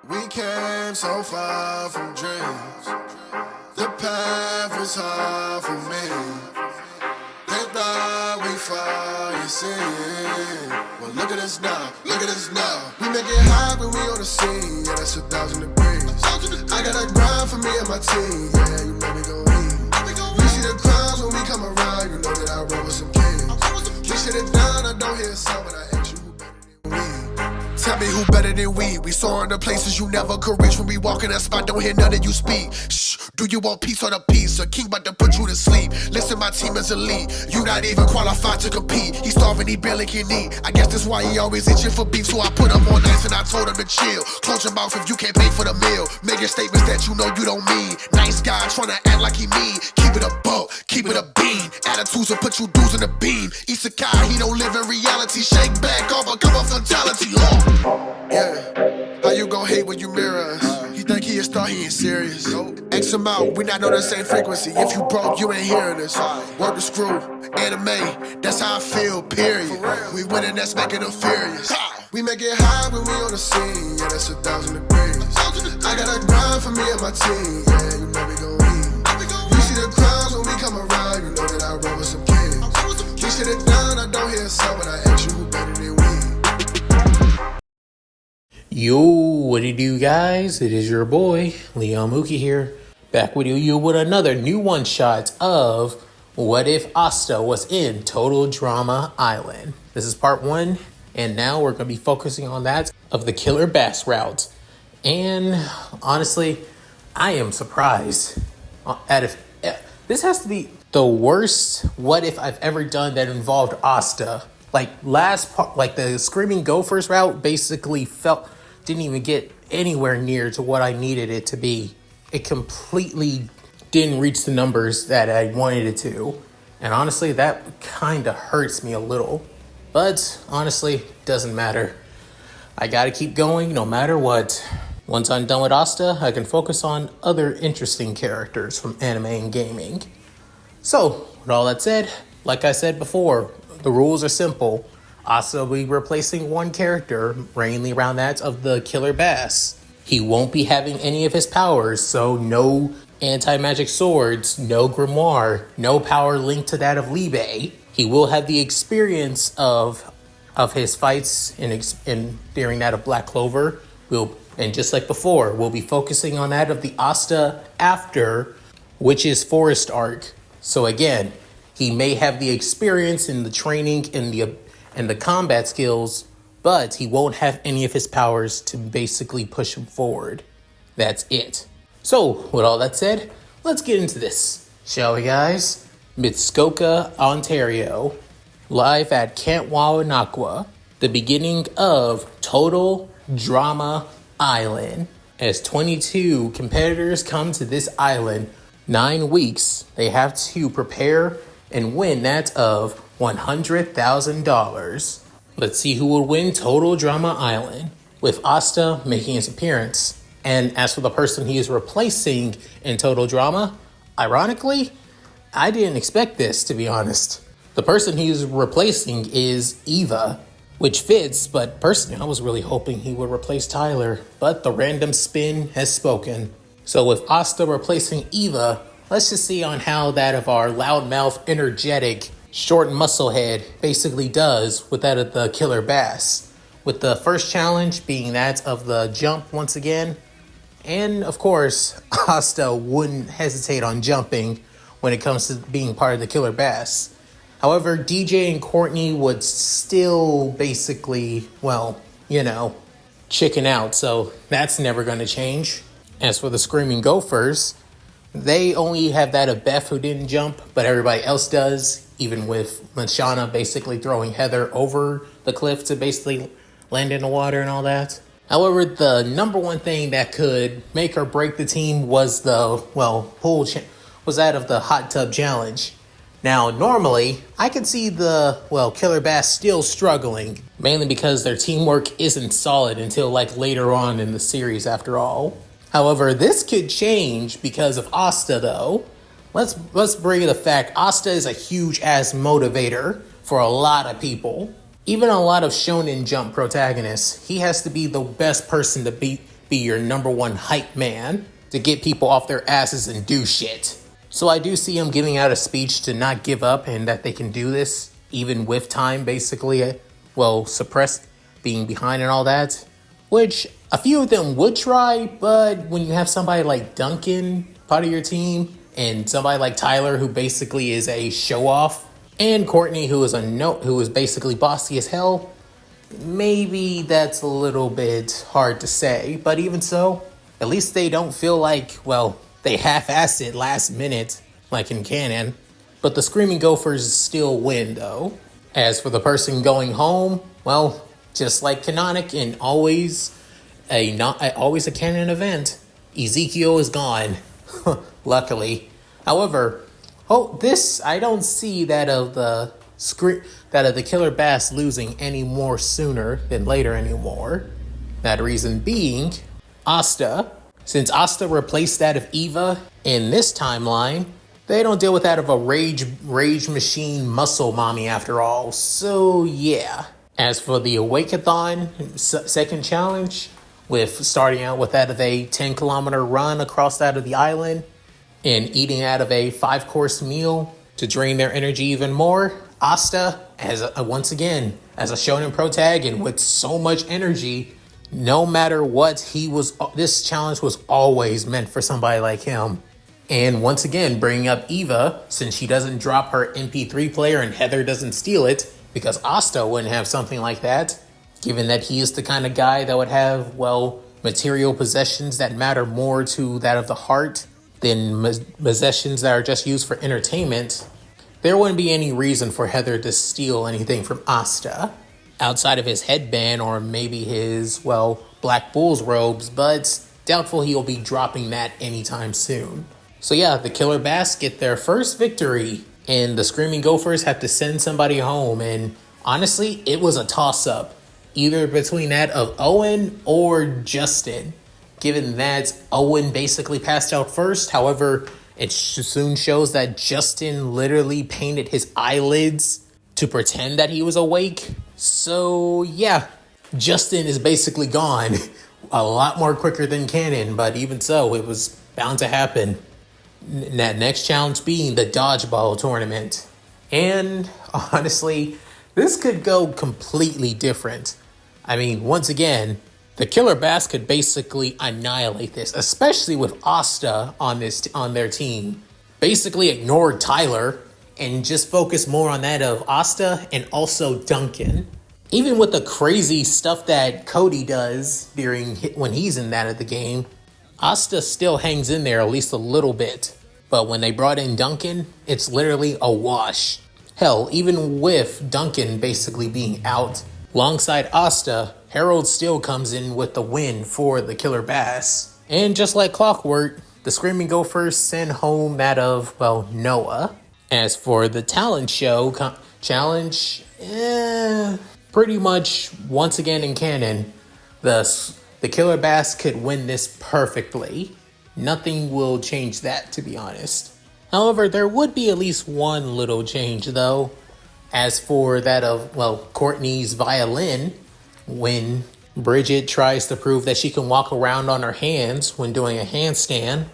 We came so far from dreams. The path was hard for me. They thought we fall, you see. Well, look at us now, look at us now. We make it hot when we on the scene. Yeah, that's 1,000 degrees. I got a grind for me and my team. Yeah, you know we gon' eat. You see the crowds when we come around. You know that I roll with some kings. We sit it down, I don't hear a sound, but I ask you who better than we. Tell me who better than we. We soaring to places you never could reach. When we walk in that spot, don't hear none of you speak. Shh, do you want peace or the peace? A king about to put you to sleep. Listen, my team is elite. You not even qualified to compete. He starving, he barely can eat. I guess that's why he always itching for beef. So I put him on ice and I told him to chill. Close your mouth if you can't pay for the meal. Making statements that you know you don't mean. Nice guy trying to act like he mean. Keep it a buck, keep it a bean. Attitudes will put you dudes in the beam. Isekai, he don't live in reality. Shake back off, come on fatality. Yeah, how you gon' hate when you mirror us? He think he a star, he ain't serious. X him out, we not on the same frequency. If you broke, you ain't hearing us. Work the screw, anime, that's how I feel, period. We winning, that's making them furious. We make it high when we on the scene, yeah, that's 1,000 degrees. I got a grind for me and my team, yeah, you know we gon' eat. You see the crowds when we come around, you know that I roll with some kings. We sit it down, I don't hear a sound, but I ask you who better than we. Yo, what do you do, guys? It is your boy, Leon Mookie here, back with you with another new one-shot of What If Asta Was in Total Drama Island. This is part 1, and now we're going to be focusing on that of the Killer Bass route. And honestly, I am surprised at if this has to be the worst what if I've ever done that involved Asta. Like last part, like the Screaming Gophers route basically didn't even get anywhere near to what I needed it to be. It completely didn't reach the numbers that I wanted it to. And honestly, that kind of hurts me a little. But honestly, doesn't matter. I gotta keep going no matter what. Once I'm done with Asta, I can focus on other interesting characters from anime and gaming. So, with all that said, like I said before, the rules are simple. Asta will be replacing one character, mainly around that of the Killer Bass. He won't be having any of his powers, so no anti-magic swords, no grimoire, no power linked to that of Libe. He will have the experience of his fights during that of Black Clover. And just like before, we'll be focusing on that of the Asta after Witch's Forest arc. So again, he may have the experience in the training and the combat skills, but he won't have any of his powers to basically push him forward. That's it. So, with all that said, let's get into this, shall we, guys? Muskoka, Ontario, live at Camp Wawanakwa, the beginning of Total Drama Island. As 22 competitors come to this island, 9 weeks, they have to prepare and win that of $100,000. Let's see who will win Total Drama Island, with Asta making his appearance. And as for the person he is replacing in Total Drama, ironically, I didn't expect this, to be honest. The person he is replacing is Eva, which fits, but personally I was really hoping he would replace Tyler, but the random spin has spoken. So with Asta replacing Eva, let's just see on how that of our loudmouth, energetic, short muscle head basically does with that of the Killer Bass. With the first challenge being that of the jump once again. And of course, Asta wouldn't hesitate on jumping when it comes to being part of the Killer Bass. However, DJ and Courtney would still basically, chicken out. So that's never going to change. As for the Screaming Gophers, they only have that of Beth who didn't jump, but everybody else does, even with Lashana basically throwing Heather over the cliff to basically land in the water and all that. However, the number one thing that could make or break the team was was that of the hot tub challenge. Now, normally, I could see the, Killer Bass still struggling, mainly because their teamwork isn't solid until later on in the series after all. However, this could change because of Asta, though. Let's bring the fact Asta is a huge-ass motivator for a lot of people. Even a lot of Shonen Jump protagonists, he has to be the best person to be be your number one hype man to get people off their asses and do shit. So I do see him giving out a speech to not give up and that they can do this, even with time basically, suppressed, being behind and all that. Which a few of them would try, but when you have somebody like Duncan part of your team, and somebody like Tyler who basically is a show-off, and Courtney who is basically bossy as hell, maybe that's a little bit hard to say. But even so, at least they don't feel like, they half-assed it last minute, like in canon. But the Screaming Gophers still win, though. As for the person going home, just like canonic and always a canon event, Ezekiel is gone, luckily. However, I don't see that of the Killer Bass losing any more sooner than later anymore. That reason being, Asta. Since Asta replaced that of Eva in this timeline, they don't deal with that of a rage machine muscle mommy after all. So yeah. As for the Awake-a-thon second challenge, with starting out with that of a 10-kilometer run across that of the island and eating out of a 5-course meal to drain their energy even more, Asta, once again, as a Shonen Pro tag and with so much energy, no matter what, this challenge was always meant for somebody like him. And once again, bringing up Eva, since she doesn't drop her MP3 player and Heather doesn't steal it, because Asta wouldn't have something like that, given that he is the kind of guy that would have, material possessions that matter more to that of the heart than possessions that are just used for entertainment. There wouldn't be any reason for Heather to steal anything from Asta, outside of his headband or maybe his, Black Bull's robes, but doubtful he'll be dropping that anytime soon. So yeah, the Killer Bass get their first victory, and the Screaming Gophers have to send somebody home, and honestly, it was a toss-up, either between that of Owen or Justin, given that Owen basically passed out first. However, it soon shows that Justin literally painted his eyelids to pretend that he was awake. So yeah, Justin is basically gone a lot more quicker than canon, but even so, it was bound to happen. That next challenge being the dodgeball tournament. And honestly, this could go completely different. I mean, once again, the Killer Bass could basically annihilate this, especially with Asta on their team. Basically ignored Tyler and just focus more on that of Asta and also Duncan. Even with the crazy stuff that Cody does when he's in that of the game, Asta still hangs in there at least a little bit. But when they brought in Duncan, it's literally a wash. Hell, even with Duncan basically being out, alongside Asta, Harold still comes in with the win for the Killer Bass. And just like clockwork, the Screaming Gophers send home that of, Noah. As for the talent show challenge, pretty much once again in canon, the Killer Bass could win this perfectly. Nothing will change that, to be honest. However, there would be at least one little change, though. As for that of, Courtney's violin, when Bridget tries to prove that she can walk around on her hands when doing a handstand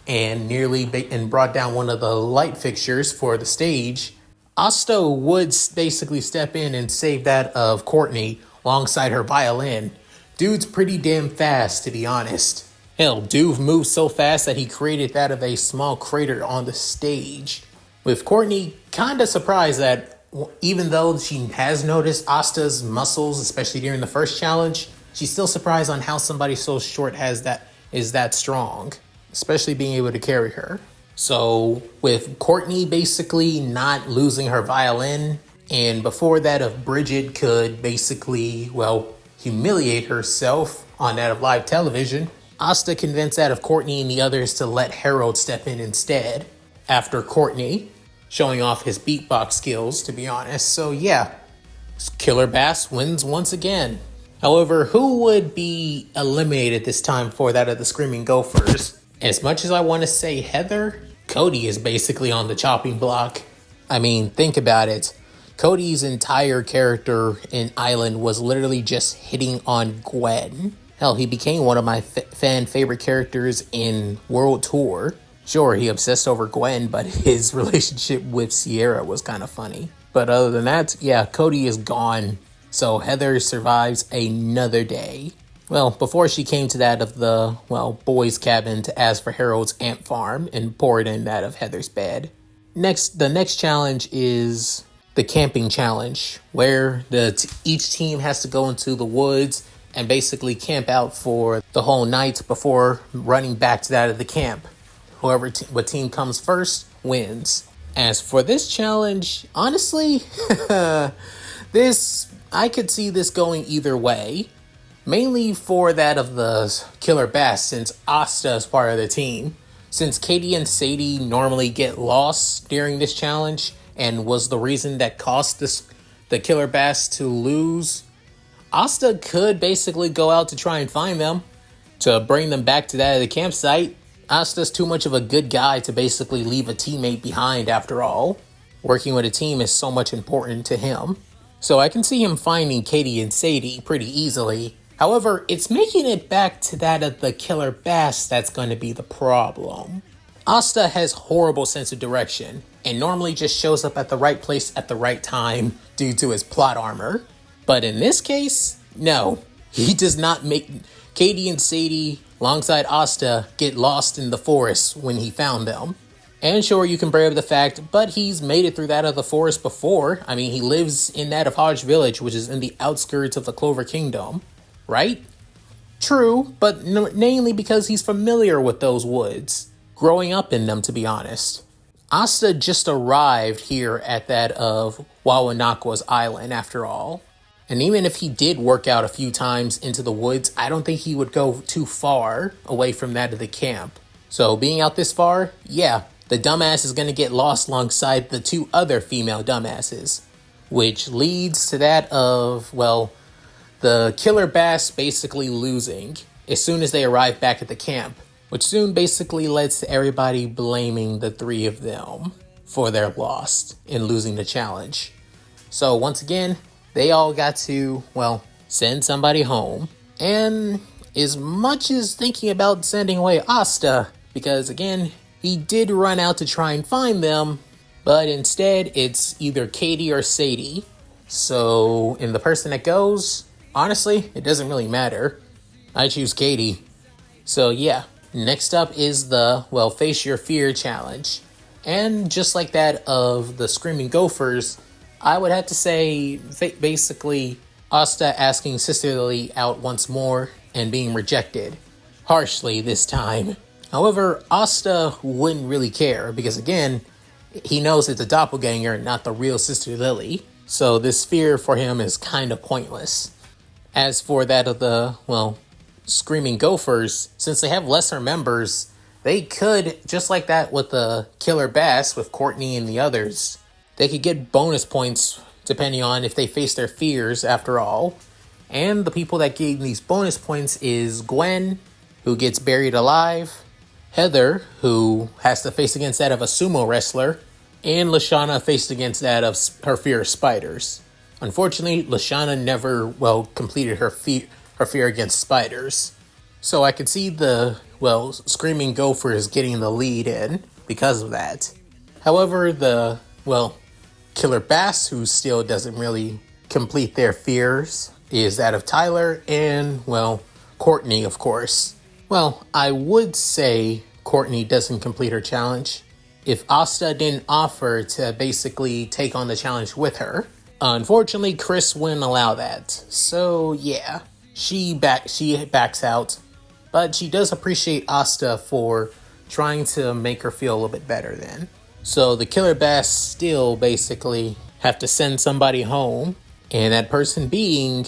and brought down one of the light fixtures for the stage, Asta would basically step in and save that of Courtney alongside her violin. Dude's pretty damn fast, to be honest. Hell, dude moved so fast that he created that of a small crater on the stage. With Courtney kinda surprised that even though she has noticed Asta's muscles, especially during the first challenge, she's still surprised on how somebody so short is that strong, especially being able to carry her. So with Courtney basically not losing her violin, and before that of Bridget could basically, humiliate herself on that of live television, Asta convinced that of Courtney and the others to let Harold step in instead, after Courtney showing off his beatbox skills, to be honest. So yeah, Killer Bass wins once again. However, who would be eliminated this time for that of the Screaming Gophers? As much as I want to say Heather, Cody is basically on the chopping block. I mean, think about it. Cody's entire character in Island was literally just hitting on Gwen. Hell, he became one of my fan favorite characters in World Tour. Sure, he obsessed over Gwen, but his relationship with Sierra was kind of funny. But other than that, yeah, Cody is gone. So Heather survives another day. Well, before she came to that of the, boys' cabin to ask for Harold's ant farm and poured in that of Heather's bed. The next challenge is the camping challenge, where each team has to go into the woods and basically camp out for the whole night before running back to that of the camp. What team comes first wins. As for this challenge, honestly, I could see this going either way. Mainly for that of the killer bass, since Asta is part of the team. Since Katie and Sadie normally get lost during this challenge and was the reason that caused the killer bass to lose, Asta could basically go out to try and find them to bring them back to that of the campsite. Asta's too much of a good guy to basically leave a teammate behind after all. Working with a team is so much important to him. So I can see him finding Katie and Sadie pretty easily. However, it's making it back to that of the killer bass that's going to be the problem. Asta has horrible sense of direction and normally just shows up at the right place at the right time due to his plot armor. But in this case, no. He does not make Katie and Sadie alongside Asta get lost in the forest when he found them. And sure, you can brave the fact, but he's made it through that of the forest before. I mean, he lives in that of Hodge Village, which is in the outskirts of the Clover Kingdom. Right? True, but mainly because he's familiar with those woods, growing up in them, to be honest. Asta just arrived here at that of Wawanakwa's island, after all. And even if he did work out a few times into the woods, I don't think he would go too far away from that of the camp. So being out this far, yeah, the dumbass is going to get lost alongside the two other female dumbasses. Which leads to that of, the killer bass basically losing as soon as they arrive back at the camp, which soon basically leads to everybody blaming the three of them for their loss in losing the challenge. So once again, they all got to, send somebody home. And as much as thinking about sending away Asta, because again, he did run out to try and find them, but instead it's either Katie or Sadie. So in the person that goes, honestly, it doesn't really matter. I choose Katie. So yeah, next up is the, Face Your Fear challenge. And just like that of the Screaming Gophers, I would have to say basically Asta asking Sister Lily out once more and being rejected. Harshly this time. However, Asta wouldn't really care because again, he knows it's a doppelganger, not the real Sister Lily. So this fear for him is kind of pointless. As for that of the, Screaming Gophers, since they have lesser members, they could, just like that with the Killer Bass with Courtney and the others, they could get bonus points depending on if they face their fears after all. And the people that gave these bonus points is Gwen, who gets buried alive, Heather, who has to face against that of a sumo wrestler, and Lashana faced against that of her fear of spiders. Unfortunately, Lashana never, completed her fear against spiders. So I could see the, Screaming Gophers getting the lead in because of that. However, the, Killer Bass, who still doesn't really complete their fears, is that of Tyler and, Courtney, of course. Well, I would say Courtney doesn't complete her challenge if Asta didn't offer to basically take on the challenge with her. Unfortunately, Chris wouldn't allow that. So yeah, she backs out. But she does appreciate Asta for trying to make her feel a little bit better then. So the Killer Bass still basically have to send somebody home. And that person being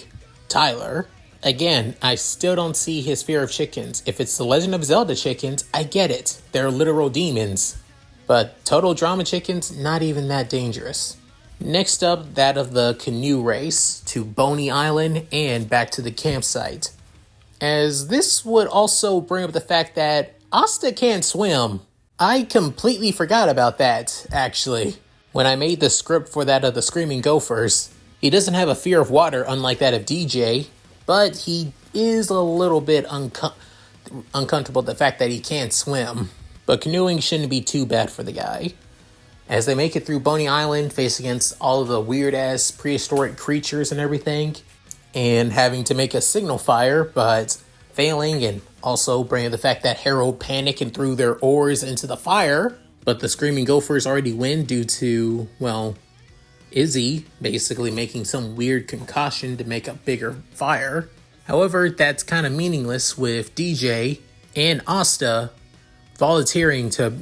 Tyler. Again, I still don't see his fear of chickens. If it's the Legend of Zelda chickens, I get it. They're literal demons. But total drama chickens, not even that dangerous. Next up, that of the canoe race to Boney Island and back to the campsite. As this would also bring up the fact that Asta can't swim. I completely forgot about that, actually. When I made the script for that of the Screaming Gophers, he doesn't have a fear of water unlike that of DJ, but he is a little bit uncomfortable, the fact that he can't swim. But canoeing shouldn't be too bad for the guy. As they make it through Boney Island, face against all of the weird-ass prehistoric creatures and everything, and having to make a signal fire, but failing, and also bringing the fact that Harold panicked and threw their oars into the fire. But the Screaming Gophers already win due to, well, Izzy basically making some weird concoction to make a bigger fire. However, that's kind of meaningless with DJ and Asta volunteering to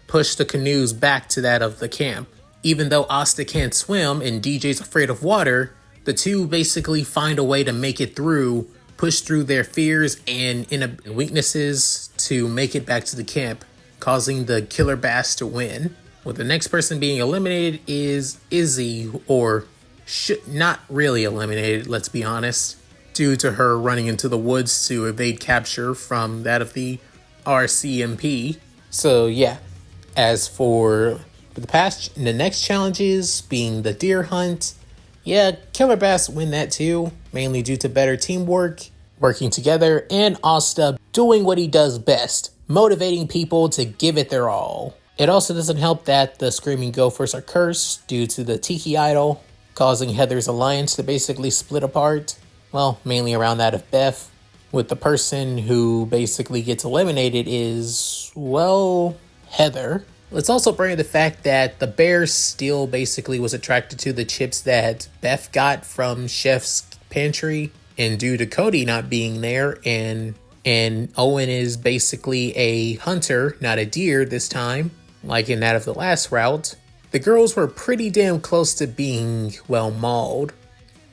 push the canoes back to that of the camp. Even though Asta can't swim and DJ's afraid of water, the two basically find a way to make it through, push through their fears and weaknesses to make it back to the camp, causing the killer bass to win. With the next person being eliminated is Izzy, or not really eliminated, let's be honest, due to her running into the woods to evade capture from that of the RCMP. So yeah, as for the next challenges being the deer hunt, yeah, killer bass win that too, mainly due to better teamwork, working together, and Asta doing what he does best, motivating people to give it their all. It also doesn't help that the Screaming Gophers are cursed due to the Tiki Idol, causing Heather's alliance to basically split apart. Well, mainly around that of Beth, with the person who basically gets eliminated is, well, Heather. Let's also bring up the fact that the bear still basically was attracted to the chips that Beth got from Chef's pantry, and due to Cody not being there, and Owen is basically a hunter, not a deer this time, like in that of the last route, the girls were pretty damn close to being, well, mauled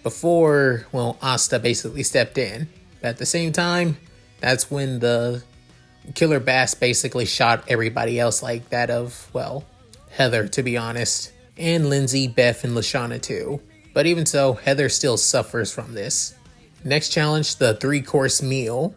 before, well, Asta basically stepped in. But at the same time, that's when the killer bass basically shot everybody else, like that of, well, Heather, to be honest, and Lindsay, Beth, and Lashana too. But even so, Heather still suffers from this. Next challenge, the 3-course meal.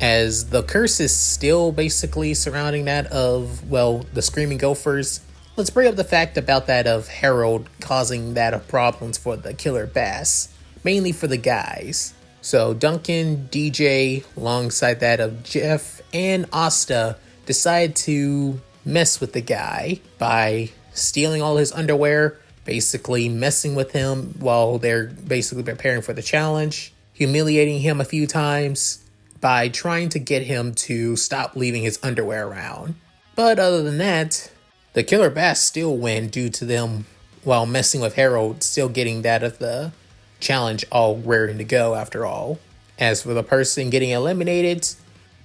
As the curse is still basically surrounding that of, well, the Screaming Gophers, let's bring up the fact about that of Harold causing that of problems for the killer bass, mainly for the guys. So Duncan, DJ, alongside that of Jeff and Asta, decide to mess with the guy by stealing all his underwear, basically messing with him while they're basically preparing for the challenge, humiliating him a few times by trying to get him to stop leaving his underwear around. But other than that, the killer bass still win due to them, while messing with Harold, still getting that of the challenge all raring to go after all. As for the person getting eliminated,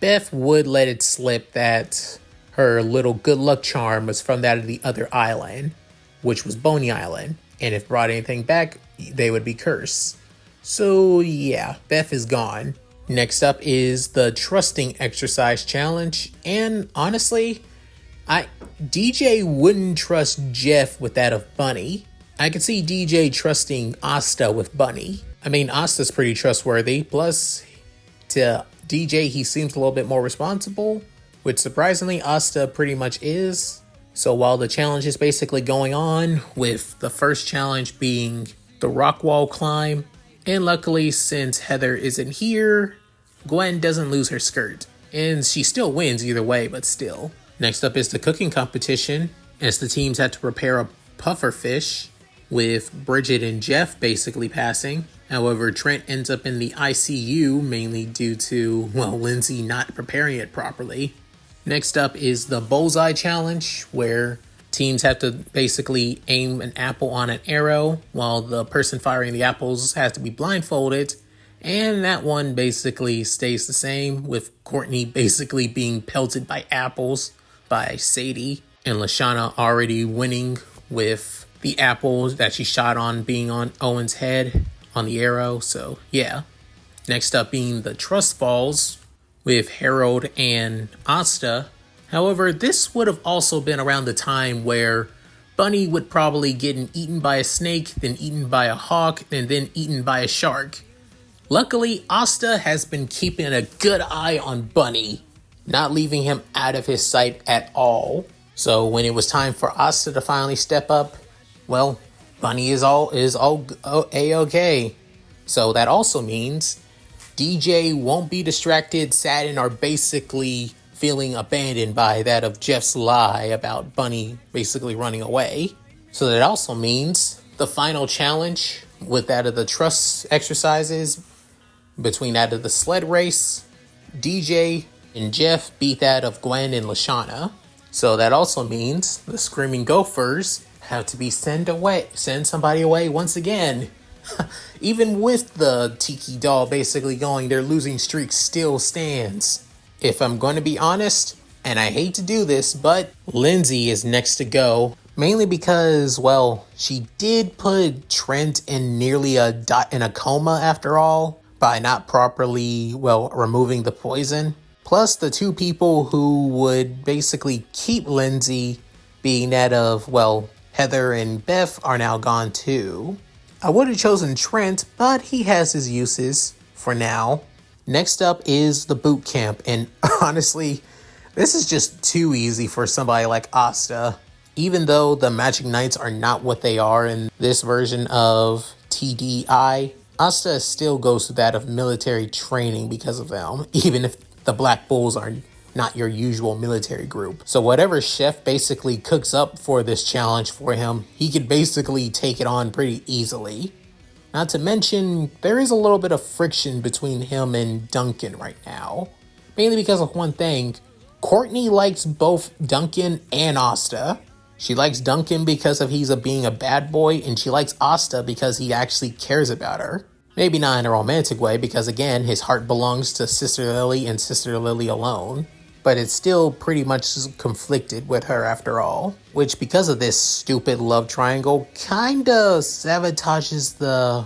Beth would let it slip that her little good luck charm was from that of the other island, which was Boney Island, and if brought anything back, they would be cursed. So yeah, Beth is gone. Next up is the trusting exercise challenge, and honestly, DJ wouldn't trust Jeff with that of Bunny. I could see DJ trusting Asta with Bunny. I mean, Asta's pretty trustworthy, plus to DJ he seems a little bit more responsible, which surprisingly Asta pretty much is. So while the challenge is basically going on, with the first challenge being the rock wall climb, and luckily, since Heather isn't here, Gwen doesn't lose her skirt. And she still wins either way, but still. Next up is the cooking competition, as the teams had to prepare a puffer fish, with Bridget and Jeff basically passing. However, Trent ends up in the ICU, mainly due to, well, Lindsay not preparing it properly. Next up is the bullseye challenge, where teams have to basically aim an apple on an arrow, while the person firing the apples has to be blindfolded. And that one basically stays the same, with Courtney basically being pelted by apples by Sadie, and Lashana already winning with the apples that she shot on being on Owen's head on the arrow. So yeah. Next up being the trust falls with Harold and Asta. However, this would have also been around the time where Bunny would probably get eaten by a snake, then eaten by a hawk, and then eaten by a shark. Luckily, Asta has been keeping a good eye on Bunny, not leaving him out of his sight at all. So when it was time for Asta to finally step up, well, Bunny is all A-okay. So that also means DJ won't be distracted, saddened, or basically feeling abandoned by that of Jeff's lie about Bunny basically running away. So that also means the final challenge with that of the trust exercises between that of the sled race, DJ and Jeff beat that of Gwen and Lashana. So that also means the Screaming Gophers have to be send somebody away once again. Even with the Tiki doll basically going, their losing streak still stands. If I'm going to be honest, and I hate to do this, but Lindsay is next to go. Mainly because, well, she did put Trent in nearly in a coma after all by not properly, removing the poison. Plus the two people who would basically keep Lindsay, being that of, Heather and Beth, are now gone too. I would have chosen Trent, but he has his uses for now. Next up is the boot camp, and honestly, this is just too easy for somebody like Asta. Even though the Magic Knights are not what they are in this version of TDI, Asta still goes through that of military training because of them, even if the Black Bulls are not your usual military group. So whatever Chef basically cooks up for this challenge for him, he could basically take it on pretty easily. Not to mention, there is a little bit of friction between him and Duncan right now. Mainly because of one thing, Courtney likes both Duncan and Asta. She likes Duncan because of being a bad boy, and she likes Asta because he actually cares about her. Maybe not in a romantic way, because again, his heart belongs to Sister Lily and Sister Lily alone. But it's still pretty much conflicted with her after all. Which, because of this stupid love triangle, kinda sabotages the,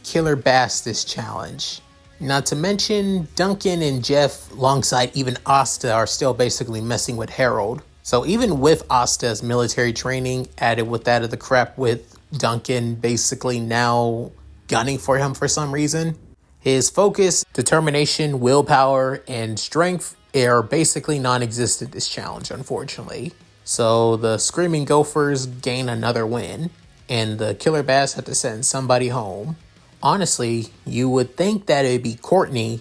Killer Bass challenge. Not to mention, Duncan and Jeff, alongside even Asta, are still basically messing with Harold. So even with Asta's military training, added with that of the crap with Duncan basically now gunning for him for some reason, his focus, determination, willpower, and strength are basically non-existent this challenge, unfortunately. So the Screaming Gophers gain another win, and the Killer Bass have to send somebody home. Honestly, you would think that it'd be Courtney,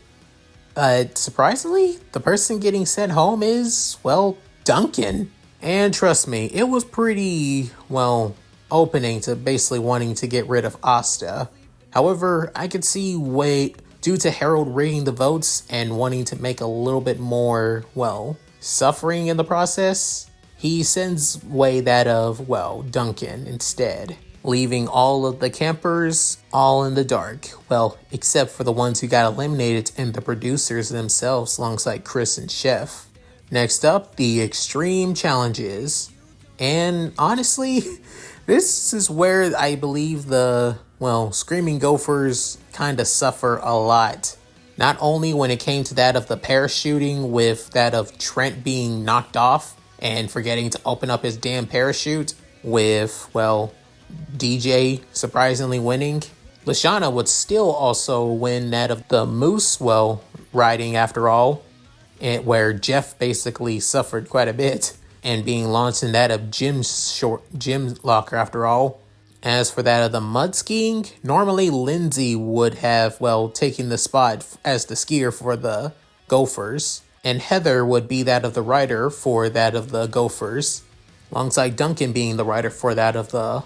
but surprisingly, the person getting sent home is, Duncan. And trust me, it was pretty, opening to basically wanting to get rid of Asta. However, I could see due to Harold rigging the votes and wanting to make a little bit more, suffering in the process, he sends way that of, Duncan instead, leaving all of the campers all in the dark. Except for the ones who got eliminated and the producers themselves alongside Chris and Chef. Next up, the extreme challenges. And honestly, this is where I believe the, Screaming Gophers kind of suffer a lot. Not only when it came to that of the parachuting with that of Trent being knocked off and forgetting to open up his damn parachute with, DJ surprisingly winning. Lashana would still also win that of the moose, riding after all. And where Jeff basically suffered quite a bit and being launched in that of Jim's locker after all. As for that of the mud skiing, normally Lindsay would have, taken the spot as the skier for the Gophers, and Heather would be that of the rider for that of the Gophers, alongside Duncan being the rider for that of the,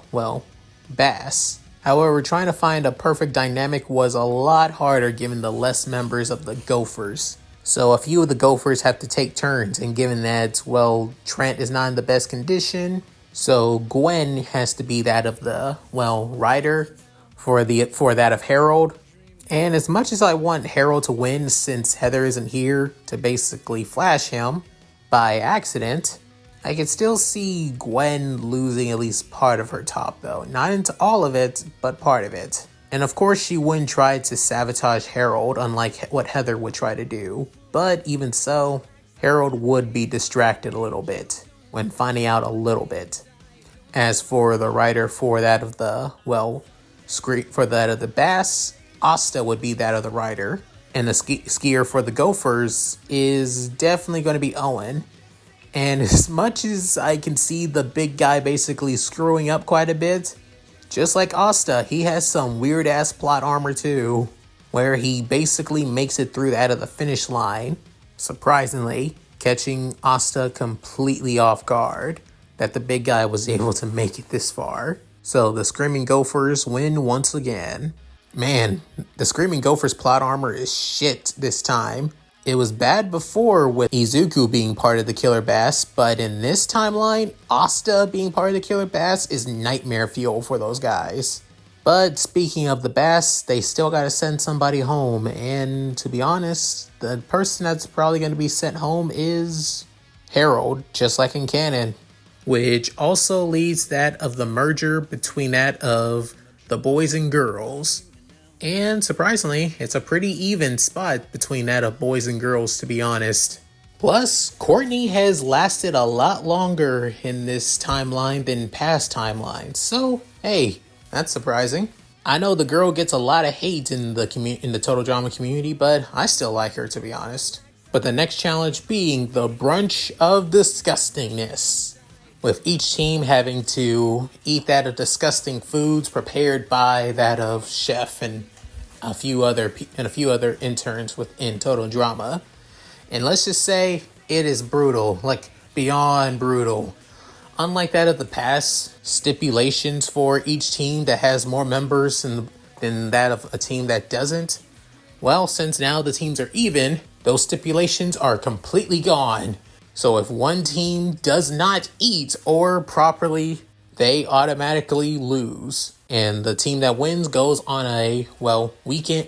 Bass. However, trying to find a perfect dynamic was a lot harder given the less members of the Gophers. So a few of the Gophers have to take turns, and given that, Trent is not in the best condition, so Gwen has to be that of the, rider for that of Harold. And as much as I want Harold to win, since Heather isn't here to basically flash him by accident, I can still see Gwen losing at least part of her top though. Not into all of it, but part of it. And of course she wouldn't try to sabotage Harold, unlike what Heather would try to do. But even so, Harold would be distracted a little bit when finding out a little bit. As for the rider for that of the, for that of the Bass, Asta would be that of the rider. And the skier for the Gophers is definitely going to be Owen. And as much as I can see the big guy basically screwing up quite a bit, just like Asta, he has some weird ass plot armor too. where he basically makes it through that of the finish line, surprisingly, catching Asta completely off guard that the big guy was able to make it this far. So the Screaming Gophers win once again. Man, the Screaming Gophers plot armor is shit this time. It was bad before with Izuku being part of the Killer Bass, but in this timeline, Asta being part of the Killer Bass is nightmare fuel for those guys. But speaking of the Bass, they still gotta send somebody home, and to be honest, the person that's probably gonna be sent home is Harold, just like in canon. Which also leads that of the merger between that of the boys and girls. And surprisingly, it's a pretty even spot between that of boys and girls, to be honest. Plus, Courtney has lasted a lot longer in this timeline than past timelines. So, hey, that's surprising. I know the girl gets a lot of hate in the Total Drama community, but I still like her, to be honest. But the next challenge being the Brunch of Disgustingness, with each team having to eat that of disgusting foods prepared by that of Chef and a few other interns within Total Drama. And let's just say it is brutal, like beyond brutal. Unlike that of the past, stipulations for each team that has more members than that of a team that doesn't. Well, since now the teams are even, those stipulations are completely gone. So if one team does not eat or properly, they automatically lose. And the team that wins goes on a weekend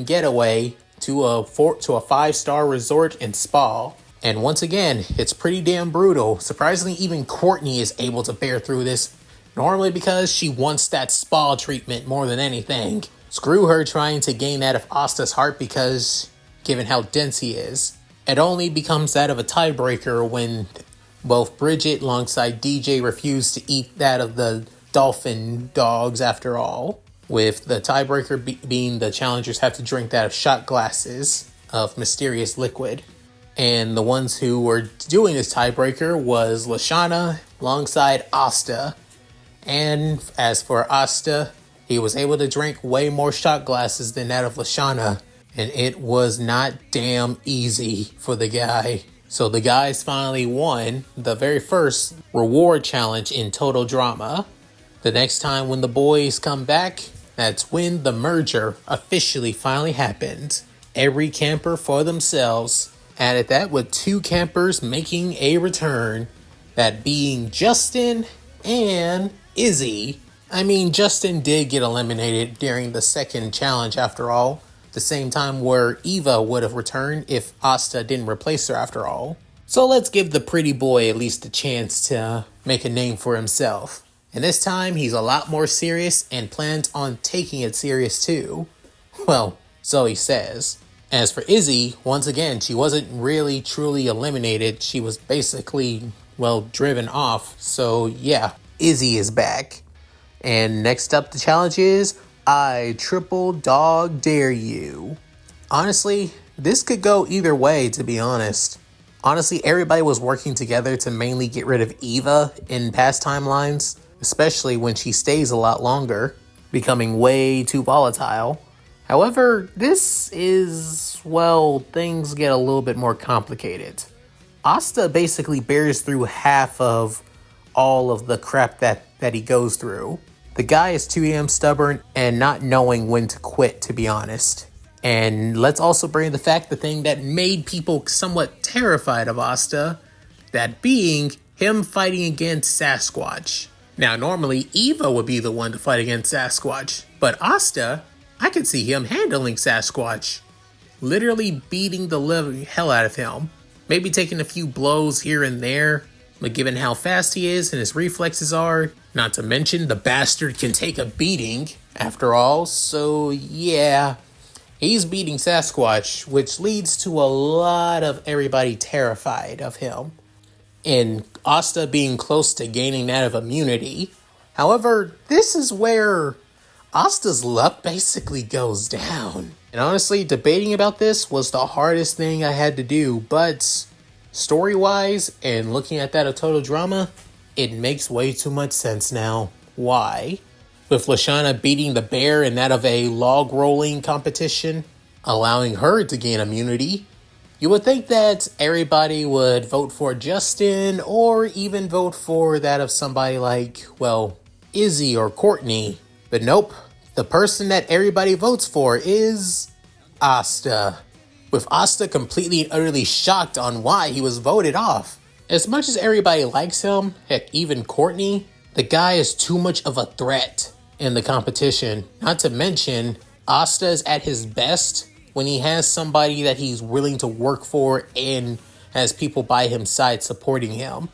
getaway to a 5-star resort and spa. And once again, it's pretty damn brutal. Surprisingly, even Courtney is able to bear through this. Normally because she wants that spa treatment more than anything. Screw her trying to gain that of Asta's heart because, given how dense he is, it only becomes that of a tiebreaker when both Bridget alongside DJ refuse to eat that of the dolphin dogs after all. With the tiebreaker being the challengers have to drink that of shot glasses of mysterious liquid. And the ones who were doing this tiebreaker was Lashana alongside Asta. And as for Asta, he was able to drink way more shot glasses than that of Lashana. And it was not damn easy for the guy. So the guys finally won the very first reward challenge in Total Drama. The next time when the boys come back, that's when the merger officially finally happened. Every camper for themselves. Added that with 2 campers making a return. That being Justin and Izzy. I mean, Justin did get eliminated during the second challenge after all. The same time where Eva would have returned if Asta didn't replace her after all. So let's give the pretty boy at least a chance to make a name for himself. And this time he's a lot more serious and plans on taking it serious too. Well, so he says. As for Izzy, once again, she wasn't really truly eliminated. She was basically, driven off. So yeah, Izzy is back. And next up the challenge is I triple dog dare you. Honestly, this could go either way, to be honest. Honestly, everybody was working together to mainly get rid of Eva in past timelines, especially when she stays a lot longer, becoming way too volatile. However, this is, things get a little bit more complicated. Asta basically bears through half of all of the crap that he goes through. The guy is too damn stubborn and not knowing when to quit, to be honest. And let's also bring the thing that made people somewhat terrified of Asta, that being him fighting against Sasquatch. Now, normally Eva would be the one to fight against Sasquatch, but Asta, I could see him handling Sasquatch. Literally beating the living hell out of him. Maybe taking a few blows here and there, but given how fast he is and his reflexes are, not to mention the bastard can take a beating after all, so yeah, he's beating Sasquatch, which leads to a lot of everybody terrified of him. And Asta being close to gaining that of immunity. However, this is where Asta's luck basically goes down. And honestly, debating about this was the hardest thing I had to do, but story-wise and looking at that of Total Drama, it makes way too much sense now. Why? with Lashana beating the bear in that of a log rolling competition, allowing her to gain immunity. You would think that everybody would vote for Justin or even vote for that of somebody like, well, Izzy or Courtney. But nope, the person that everybody votes for is Asta. With Asta completely and utterly shocked on why he was voted off. As much as everybody likes him, heck, even Courtney, the guy is too much of a threat in the competition. Not to mention, Asta is at his best when he has somebody that he's willing to work for and has people by his side supporting him.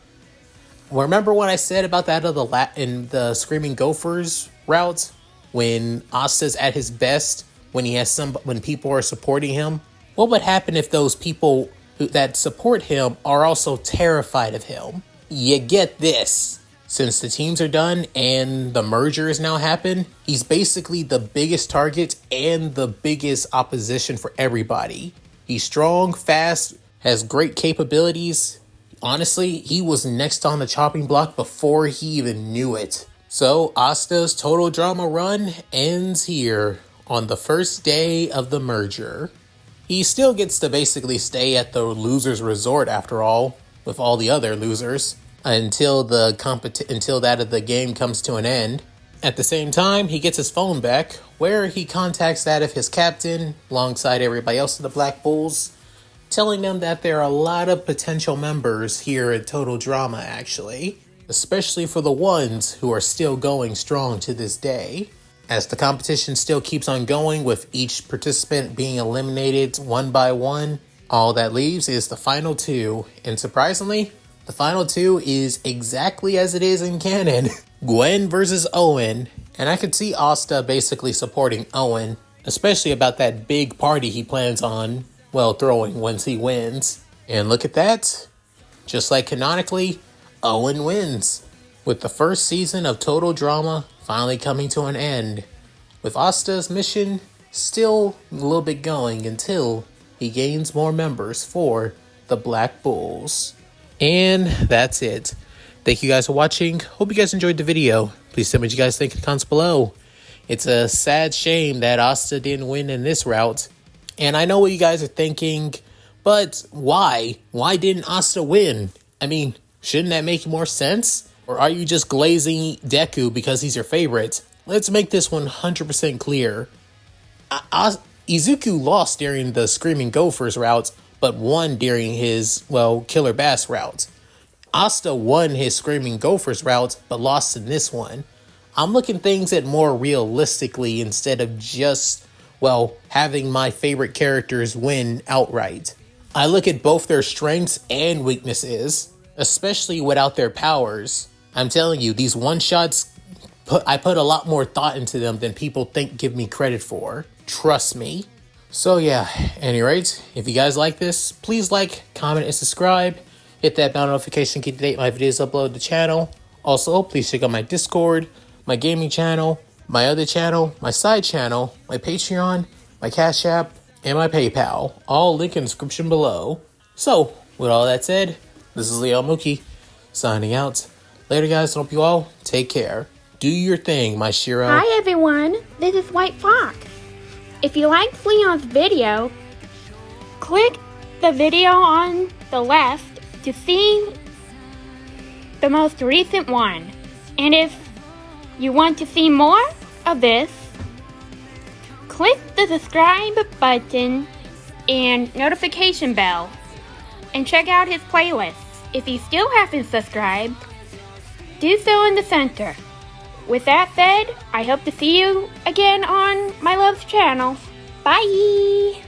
Remember what I said about that in the Screaming Gophers route? When Asta's at his best, when people are supporting him? What would happen if those people that support him are also terrified of him? You get this. Since the teams are done and the merger has now happened, he's basically the biggest target and the biggest opposition for everybody. He's strong, fast, has great capabilities. Honestly, he was next on the chopping block before he even knew it. So Asta's total drama run ends here on the first day of the merger. He still gets to basically stay at the loser's resort after all, with all the other losers, until that of the game comes to an end. At the same time, he gets his phone back, where he contacts that of his captain, alongside everybody else of the Black Bulls, telling them that there are a lot of potential members here at Total Drama, actually, especially for the ones who are still going strong to this day. As the competition still keeps on going, with each participant being eliminated one by one, all that leaves is the final two. And surprisingly, the final two is exactly as it is in canon. Gwen versus Owen. And I could see Asta basically supporting Owen, especially about that big party he plans on, well, throwing once he wins. And look at that. Just like canonically, Owen wins, with the first season of Total Drama finally coming to an end, with Asta's mission still a little bit going until he gains more members for the Black Bulls. And that's it. Thank you guys for watching. Hope you guys enjoyed the video. Please tell me what you guys think in the comments below. It's a sad shame that Asta didn't win in this route. And I know what you guys are thinking, but why? Why didn't Asta win? I mean, shouldn't that make more sense? Or are you just glazing Deku because he's your favorite? Let's make this 100% clear. Izuku lost during the Screaming Gophers route, but won during his, well, Killer Bass route. Asta won his Screaming Gophers route, but lost in this one. I'm looking things at more realistically instead of just, well, having my favorite characters win outright. I look at both their strengths and weaknesses, especially without their powers. I'm telling you, these one-shots, I put a lot more thought into them than people give me credit for. Trust me. So yeah, anyways, if you guys like this, please like, comment, and subscribe. Hit that bell notification to get my videos uploaded to the channel. Also, please check out my Discord, my gaming channel, my other channel, my side channel, my Patreon, my Cash App, and my PayPal. All linked in the description below. So, with all that said, this is Leo Mookie, signing out. Later, guys. Hope you all take care. Do your thing, my Shiro. Hi, everyone. This is White Fox. If you liked Leon's video, click the video on the left to see the most recent one. And if you want to see more of this, click the subscribe button and notification bell and check out his playlists. If you still haven't subscribed, do so in the center. With that said, I hope to see you again on my love's channel. Bye!